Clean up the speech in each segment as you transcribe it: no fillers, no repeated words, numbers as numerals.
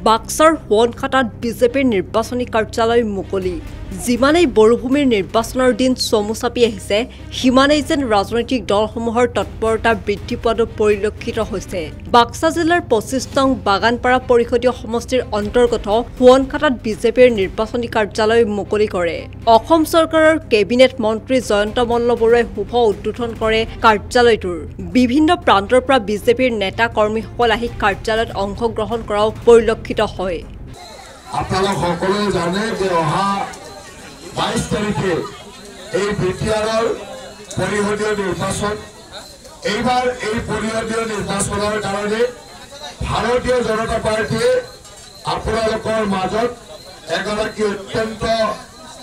বাক্সাৰ হোৱনখাটাত বিজেপিৰ নিৰ্বাচনী কাৰ্যালয় মুকলি যিমানেই বৰভূমিৰ নিৰ্বাচনৰ দিন চমু চাপি আহিছে সিমানেই যেন ৰাজনৈতিক দলসমূহৰ তৎপৰতা বৃদ্ধি পোৱাটো পৰিলক্ষিত হৈছে বাক্সা জিলাৰ 25 নং বাগানপাৰা পৰিষদীয় সমষ্টিৰ অন্তৰ্গত হোৱনখাটাত বিজেপিৰ নিৰ্বাচনী কাৰ্যালয় মুকলি কৰে অসম চৰকাৰৰ কেবিনেট মন্ত্ৰী জয়ন্ত মল্ল বৰুৱাই শুভ উদ্বোধন কৰে কাৰ্যালয়টোৰ বিভিন্ন প্ৰান্তৰ পৰা বিজেপিৰ নেতা কৰ্মীসকল আহি কাৰ্যালয়ত অংশগ্ৰহণ কৰাও পৰিলক্ষিত হয় আপোনালোক সকলোৱে জানে যে অহা 22 তাৰিখে এই বিটিআৰৰ পৰিষদীয় নিৰ্বাচন এইবাৰ এই পৰিষদীয় নিৰ্বাচনৰ কাৰণে ভাৰতীয় জনতা পাৰ্টিয়ে আপোনালোকৰ মাজত এগৰাকী অত্যন্ত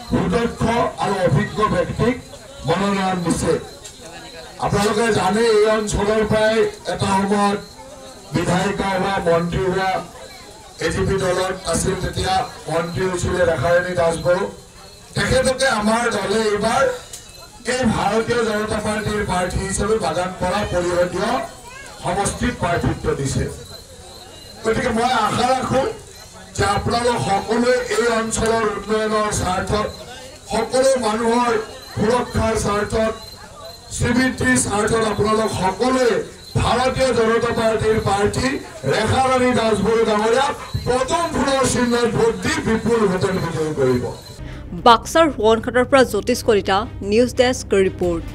সুদক্ষ আৰু অভিজ্ঞ ব্যক্তিক মনোনয়ন দিছে আপোনালোকে জানে এই অঞ্চলৰ প্ৰায় এটা সময়ত বিধায়িকা হোৱা মন্ত্ৰী হোৱা এজিপি দলত আছিল তেতিয়া মন্ত্ৰী হৈছিলে ৰেখাৰাণী দাসবৰু তেখেতকে আমাৰ দলে এইবাৰ এই ভাৰতীয় জনতা পাৰ্টিৰ প্ৰাৰ্থী হিচাপে বাগানপাৰা পৰিষদীয় সমষ্টিত প্ৰাৰ্থিত্ব দিছে গতিকে মই আশা ৰাখোঁ যে আপোনালোক সকলোৱে এই অঞ্চলৰ উন্নয়নৰ স্বাৰ্থত সকলো মানুহৰ সুৰক্ষাৰ স্বাৰ্থত শ্ৰীবৃদ্ধিৰ স্বাৰ্থত আপোনালোক সকলোৱে ভাৰতীয় জনতা পাৰ্টিৰ প্ৰাৰ্থী ৰেখাৰাণী দাসবৰু ডাঙৰীয়াক প্ৰথম ফুলৰ চিহ্নত ভোট দি বিপুল ভোটেৰে বিজয়ী কৰিব বাক্সাৰ হোৱনখাটাৰ পৰা জ্যোতিষ কলিতা নিউজ ডেস্ক ৰিপৰ্ট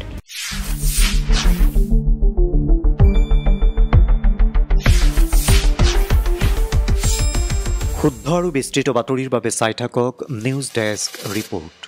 শুদ্ধ আৰু বিস্তৃত বাতৰিৰ বাবে চাই থাকক নিউজ ডেস্ক ৰিপৰ্ট।